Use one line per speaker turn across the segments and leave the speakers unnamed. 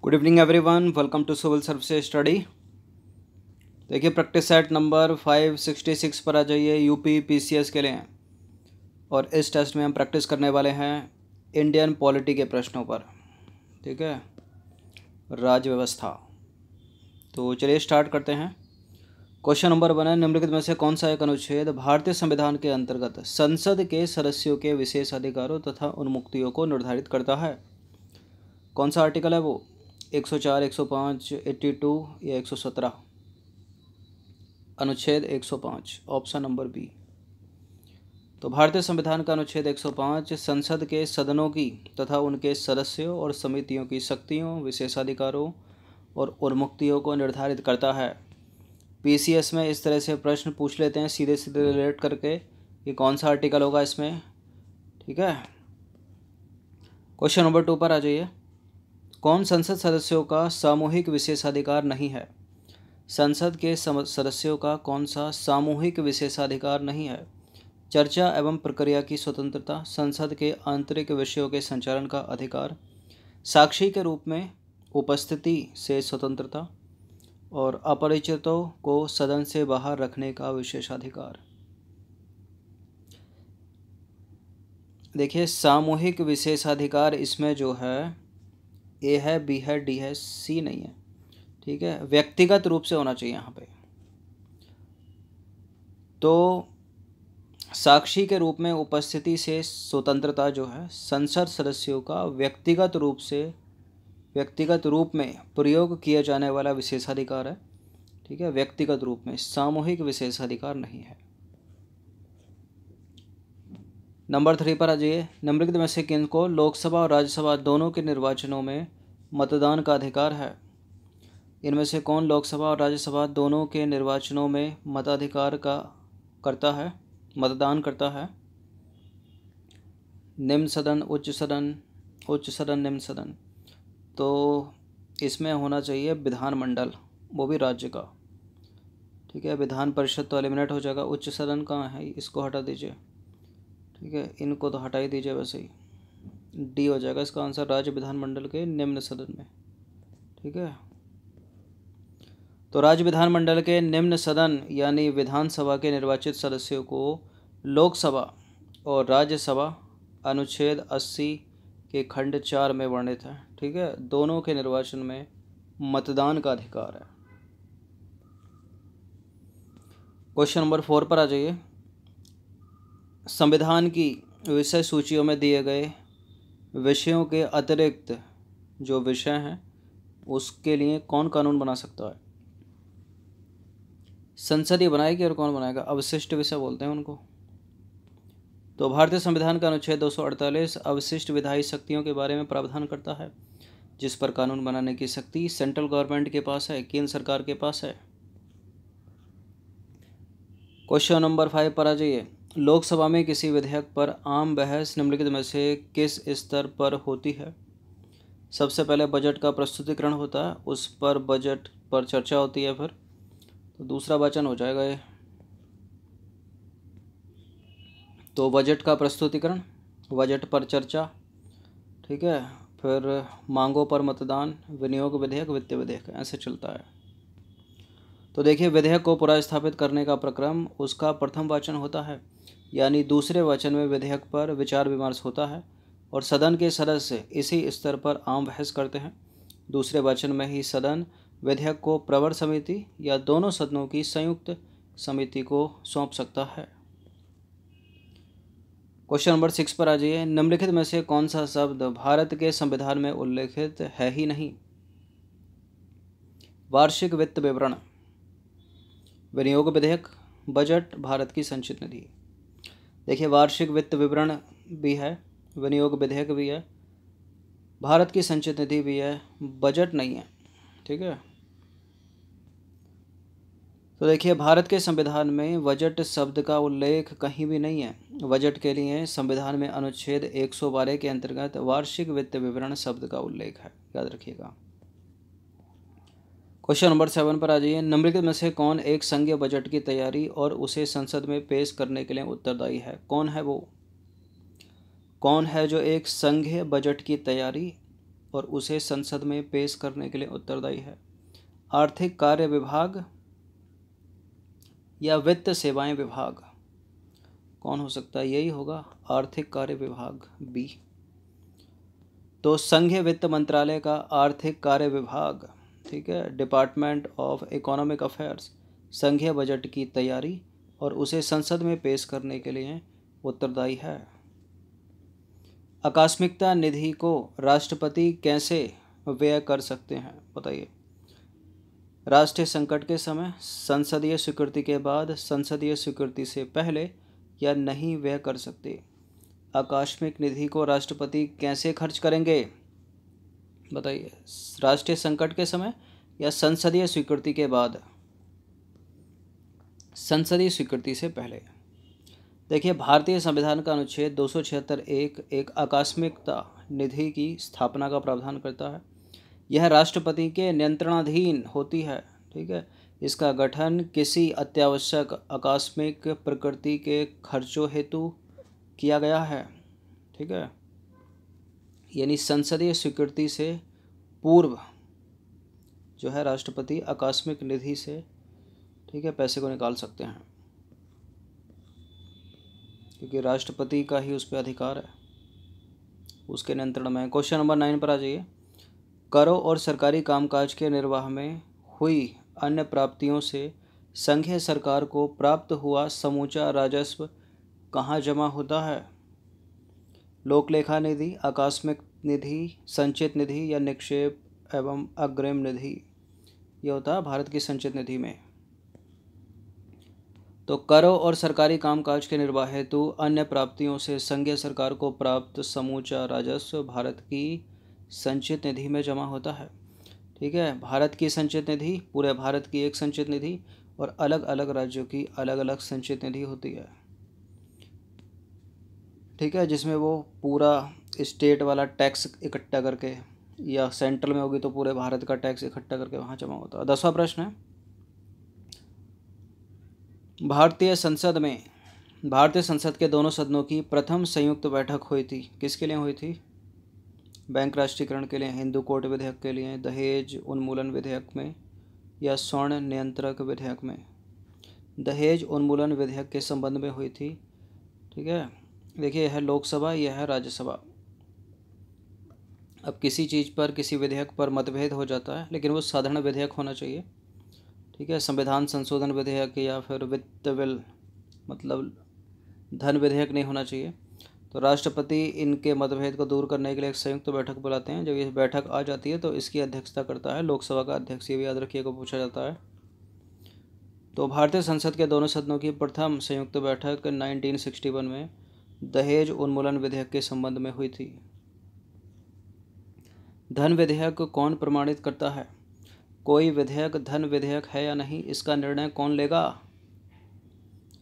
Good evening everyone, welcome to civil services study. देखिए practice set number 566 पर आ जाइए। UP PCS के लिए और इस टेस्ट में हम प्रैक्टिस करने वाले हैं इंडियन पॉलिटी के प्रश्नों पर। ठीक है, राज्य व्यवस्था। तो चलिए स्टार्ट करते हैं। क्वेश्चन नंबर 1 है, निम्नलिखित में से कौन सा एक अनुच्छेद भारतीय संविधान के अंतर्गत संसद के सदस्यों के विशेष अधिकारों तथा उन्मुक्तियों को निर्धारित करता है? कौन सा आर्टिकल है वो? 104, 105, 82 या 117? अनुच्छेद 105, ऑप्शन नंबर बी। तो भारतीय संविधान का अनुच्छेद 105 संसद के सदनों की तथा उनके सदस्यों और समितियों की शक्तियों, विशेषाधिकारों और उन्मुक्तियों को निर्धारित करता है। पीसीएस में इस तरह से प्रश्न पूछ लेते हैं सीधे सीधे रिलेट करके कि कौन सा आर्टिकल होगा इसमें। ठीक है, क्वेश्चन नंबर 2 पर आ जाइए। कौन संसद सदस्यों का सामूहिक विशेषाधिकार नहीं है? संसद के सदस्यों का कौन सा सामूहिक विशेषाधिकार नहीं है? चर्चा एवं प्रक्रिया की स्वतंत्रता, संसद के आंतरिक विषयों के संचालन का अधिकार, साक्षी के रूप में उपस्थिति से स्वतंत्रता और अपरिचितों को सदन से बाहर रखने का विशेषाधिकार। देखिए सामूहिक विशेषाधिकार इसमें जो है ए है, बी है, डी है, सी नहीं है। ठीक है, व्यक्तिगत रूप से होना चाहिए यहाँ पे। तो साक्षी के रूप में उपस्थिति से स्वतंत्रता जो है संसद सदस्यों का व्यक्तिगत रूप में प्रयोग किया जाने वाला विशेषाधिकार है। ठीक है, व्यक्तिगत रूप में, सामूहिक विशेषाधिकार नहीं है। नंबर 3 पर आ जाइए। निम्नलिखित में से किनको लोकसभा और राज्यसभा दोनों के निर्वाचनों में मतदान का अधिकार है? इनमें से कौन लोकसभा और राज्यसभा दोनों के निर्वाचनों में मतदान करता है? निम्न सदन, उच्च सदन, निम्न सदन। तो इसमें होना चाहिए विधानमंडल, वो भी राज्य का। ठीक है, विधान परिषद तो एलिमिनेट हो जाएगा। उच्च सदन कहाँ है, इसको हटा दीजिए। ठीक है, इनको तो हटा ही दीजिए, वैसे ही डी हो जाएगा इसका आंसर, राज्य विधानमंडल के निम्न सदन में। ठीक है, तो राज्य विधानमंडल के निम्न सदन यानी विधानसभा के निर्वाचित सदस्यों को लोकसभा और राज्यसभा अनुच्छेद 80 के खंड 4 में वर्णित है। ठीक है, दोनों के निर्वाचन में मतदान का अधिकार है। क्वेश्चन नंबर 4 पर आ जाइए। संविधान की विषय सूचियों में दिए गए विषयों के अतिरिक्त जो विषय हैं उसके लिए कौन कानून बना सकता है? संसद ही बनाएगी, और कौन बनाएगा? अवशिष्ट विषय बोलते हैं उनको। तो भारतीय संविधान का अनुच्छेद 248 अवशिष्ट विधायी शक्तियों के बारे में प्रावधान करता है, जिस पर कानून बनाने की शक्ति सेंट्रल गवर्नमेंट के पास है, केंद्र सरकार के पास है। क्वेश्चन नंबर 5 पर आ जाइए। लोकसभा में किसी विधेयक पर आम बहस निम्नलिखित में से किस स्तर पर होती है? सबसे पहले बजट का प्रस्तुतिकरण होता है, उस पर बजट पर चर्चा होती है, फिर तो दूसरा वचन हो जाएगा ये। तो बजट का प्रस्तुतिकरण, बजट पर चर्चा, ठीक है, फिर मांगों पर मतदान, विनियोग विधेयक, वित्तीय विधेयक, ऐसे चलता है। तो देखिए विधेयक को पुनर्स्थापित करने का प्रक्रम उसका प्रथम वाचन होता है, यानी दूसरे वाचन में विधेयक पर विचार विमर्श होता है और सदन के सदस्य इसी स्तर पर आम बहस करते हैं। दूसरे वाचन में ही सदन विधेयक को प्रवर समिति या दोनों सदनों की संयुक्त समिति को सौंप सकता है। क्वेश्चन नंबर 6 पर आ जाइए। निम्नलिखित में से कौन सा शब्द भारत के संविधान में उल्लेखित है ही नहीं? वार्षिक वित्त विवरण, विनियोग विधेयक, बजट, भारत की संचित निधि। देखिए वार्षिक वित्त विवरण भी है, विनियोग विधेयक भी है, भारत की संचित निधि भी है, बजट नहीं है। ठीक है, तो देखिए भारत के संविधान में बजट शब्द का उल्लेख कहीं भी नहीं है। बजट के लिए संविधान में अनुच्छेद 112 के अंतर्गत वार्षिक वित्त विवरण शब्द का उल्लेख है, याद रखिएगा। क्वेश्चन नंबर 7 पर आ जाइए। निम्नलिखित में से कौन एक संघीय बजट की तैयारी और उसे संसद में पेश करने के लिए उत्तरदायी है? कौन है वो? कौन है जो एक संघीय बजट की तैयारी और उसे संसद में पेश करने के लिए उत्तरदायी है। आर्थिक कार्य विभाग या वित्त सेवाएं विभाग, कौन हो सकता है? यही होगा, आर्थिक कार्य विभाग, बी। तो संघीय वित्त मंत्रालय का आर्थिक कार्य विभाग, ठीक है, डिपार्टमेंट ऑफ इकोनॉमिक अफेयर्स, संघीय बजट की तैयारी और उसे संसद में पेश करने के लिए उत्तरदायी है। आकस्मिकता निधि को राष्ट्रपति कैसे व्यय कर सकते हैं, बताइए। राष्ट्रीय संकट के समय, संसदीय स्वीकृति के बाद, संसदीय स्वीकृति से पहले या नहीं व्यय कर सकते। आकस्मिक निधि को राष्ट्रपति कैसे खर्च करेंगे, बताइए। राष्ट्रीय संकट के समय या संसदीय स्वीकृति के बाद? संसदीय स्वीकृति से पहले। देखिए, भारतीय संविधान का अनुच्छेद 276 एक आकस्मिकता निधि की स्थापना का प्रावधान करता है। यह राष्ट्रपति के नियंत्रणाधीन होती है, ठीक है। इसका गठन किसी अत्यावश्यक आकस्मिक प्रकृति के खर्चों हेतु किया गया है, ठीक है। यानी संसदीय स्वीकृति से पूर्व जो है राष्ट्रपति आकस्मिक निधि से, ठीक है, पैसे को निकाल सकते हैं, क्योंकि राष्ट्रपति का ही उस पर अधिकार है, उसके नियंत्रण में। क्वेश्चन नंबर 9 पर आ जाइए। करों और सरकारी कामकाज के निर्वाह में हुई अन्य प्राप्तियों से संघीय सरकार को प्राप्त हुआ समूचा राजस्व कहाँ जमा होता है? लोकलेखा निधि, आकस्मिक निधि, संचित निधि या निक्षेप एवं अग्रिम निधि। यह होता है भारत की संचित निधि में। तो करों और सरकारी कामकाज के निर्वाह हेतु अन्य प्राप्तियों से संघीय सरकार को प्राप्त समूचा राजस्व भारत की संचित निधि में जमा होता है, ठीक है। भारत की संचित निधि पूरे भारत की एक संचित निधि और अलग अलग राज्यों की अलग अलग संचित निधि होती है, ठीक है, जिसमें वो पूरा स्टेट वाला टैक्स इकट्ठा करके, या सेंट्रल में होगी तो पूरे भारत का टैक्स इकट्ठा करके वहाँ जमा होता है। 10वां प्रश्न है, भारतीय संसद के दोनों सदनों की प्रथम संयुक्त बैठक हुई थी, किसके लिए हुई थी? बैंक राष्ट्रीयकरण के लिए, हिंदू कोर्ट विधेयक के लिए, दहेज उन्मूलन विधेयक में या स्वर्ण नियंत्रक विधेयक में? दहेज उन्मूलन विधेयक के संबंध में हुई थी, ठीक है। देखिए, यह है लोकसभा, यह है राज्यसभा। अब किसी चीज़ पर, किसी विधेयक पर मतभेद हो जाता है, लेकिन वो साधारण विधेयक होना चाहिए, ठीक है। संविधान संशोधन विधेयक या फिर वित्त बिल, मतलब धन विधेयक नहीं होना चाहिए। तो राष्ट्रपति इनके मतभेद को दूर करने के लिए एक संयुक्त बैठक बुलाते हैं। जब ये बैठक आ जाती है तो इसकी अध्यक्षता करता है लोकसभा का अध्यक्ष, ये भी याद रखिएगा, पूछा जाता है। तो भारतीय संसद के दोनों सदनों की प्रथम संयुक्त बैठक 1961 में दहेज उन्मूलन विधेयक के संबंध में हुई थी। धन विधेयक कौन प्रमाणित करता है? कोई विधेयक धन विधेयक है या नहीं, इसका निर्णय कौन लेगा?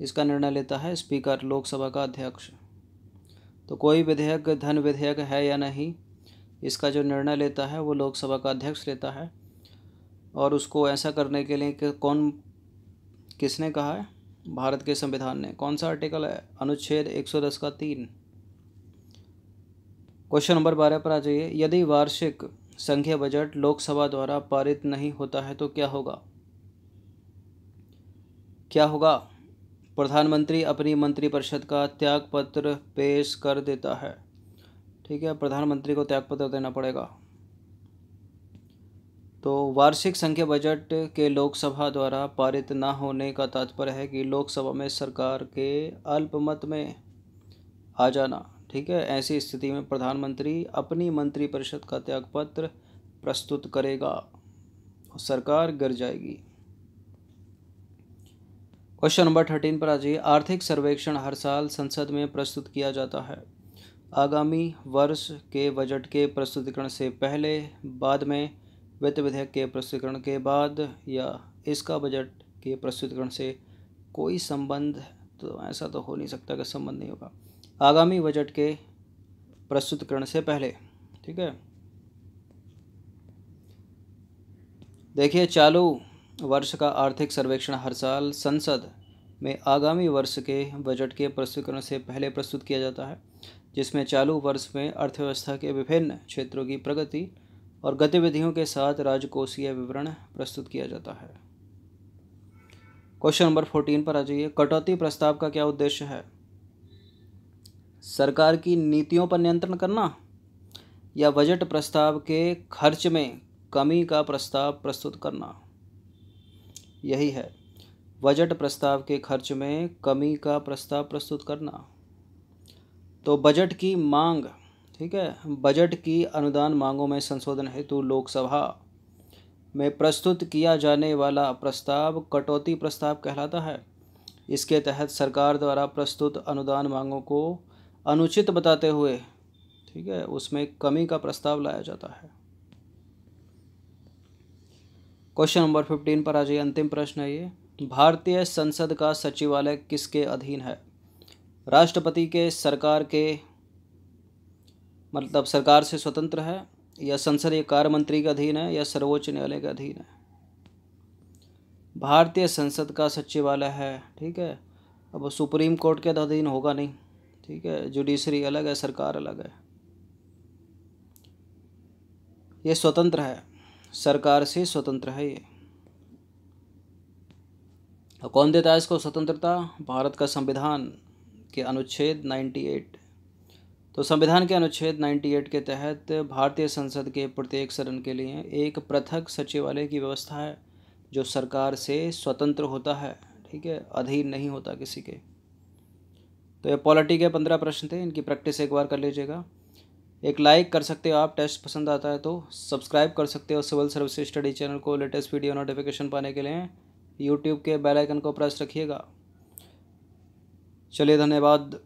इसका निर्णय लेता है स्पीकर, लोकसभा का अध्यक्ष। तो कोई विधेयक धन विधेयक है या नहीं, इसका जो निर्णय लेता है वो लोकसभा का अध्यक्ष लेता है। और उसको ऐसा करने के लिए कि किसने कहा है? भारत के संविधान ने। कौन सा आर्टिकल है? अनुच्छेद 110 का 3। क्वेश्चन नंबर 12 पर आ जाइए। यदि वार्षिक संघीय बजट लोकसभा द्वारा पारित नहीं होता है तो क्या होगा? क्या होगा? प्रधानमंत्री अपनी मंत्रिपरिषद का त्यागपत्र पेश कर देता है, ठीक है। प्रधानमंत्री को त्यागपत्र देना पड़ेगा। तो वार्षिक संघीय बजट के लोकसभा द्वारा पारित न होने का तात्पर्य है कि लोकसभा में सरकार के अल्पमत में आ जाना, ठीक है। ऐसी स्थिति में प्रधानमंत्री अपनी मंत्रिपरिषद का त्यागपत्र प्रस्तुत करेगा और सरकार गिर जाएगी। क्वेश्चन नंबर 13 पर आ जाइए। आर्थिक सर्वेक्षण हर साल संसद में प्रस्तुत किया जाता है। आगामी वर्ष के बजट के प्रस्तुतिकरण से पहले, बाद में, वित्त विधेयक के प्रस्तुतिकरण के बाद, या इसका बजट के प्रस्तुतिकरण से कोई संबंध? तो ऐसा तो हो नहीं सकता कि संबंध नहीं होगा। आगामी बजट के प्रस्तुतिकरण से पहले, ठीक है। देखिए, चालू वर्ष का आर्थिक सर्वेक्षण हर साल संसद में आगामी वर्ष के बजट के प्रस्तुतिकरण से पहले प्रस्तुत किया जाता है। जिसमें चालू वर्ष में अर्थव्यवस्था के विभिन्न क्षेत्रों की प्रगति और गतिविधियों के साथ राजकोषीय विवरण प्रस्तुत किया जाता है। क्वेश्चन नंबर 14 पर आ जाइए। कटौती प्रस्ताव का क्या उद्देश्य है? सरकार की नीतियों पर नियंत्रण करना या बजट प्रस्ताव के खर्च में कमी का प्रस्ताव प्रस्तुत करना? यही है, बजट प्रस्ताव के खर्च में कमी का प्रस्ताव प्रस्तुत करना। तो बजट की मांग, ठीक है, बजट की अनुदान मांगों में संशोधन हेतु लोकसभा में प्रस्तुत किया जाने वाला प्रस्ताव कटौती प्रस्ताव कहलाता है। इसके तहत सरकार द्वारा प्रस्तुत अनुदान मांगों को अनुचित बताते हुए, ठीक है, उसमें कमी का प्रस्ताव लाया जाता है। क्वेश्चन नंबर 15 पर आ जाइए। अंतिम प्रश्न है ये। भारतीय संसद का सचिवालय किसके अधीन है? राष्ट्रपति के, सरकार के, मतलब सरकार से स्वतंत्र है, या संसदीय कार्य मंत्री के अधीन है, या सर्वोच्च न्यायालय के अधीन है? भारतीय संसद का सचिवालय है, ठीक है। अब सुप्रीम कोर्ट के अधीन होगा नहीं, ठीक है, जुडिशरी अलग है, सरकार अलग है। ये स्वतंत्र है, सरकार से स्वतंत्र है ये। और कौन देता है इसको स्वतंत्रता? भारत का संविधान के अनुच्छेद 98। तो संविधान के अनुच्छेद 98 के तहत भारतीय संसद के प्रत्येक सदन के लिए एक पृथक सचिवालय की व्यवस्था है जो सरकार से स्वतंत्र होता है, ठीक है, अधीन नहीं होता किसी के। तो ये पॉलिटी के 15 प्रश्न थे, इनकी प्रैक्टिस एक बार कर लीजिएगा। एक लाइक कर सकते हो आप, टेस्ट पसंद आता है तो सब्सक्राइब कर सकते हो सिविल सर्विस स्टडी चैनल को लेटेस्ट वीडियो नोटिफिकेशन पाने के लिए। यूट्यूब के बेल आइकन को प्रेस रखिएगा। चलिए, धन्यवाद।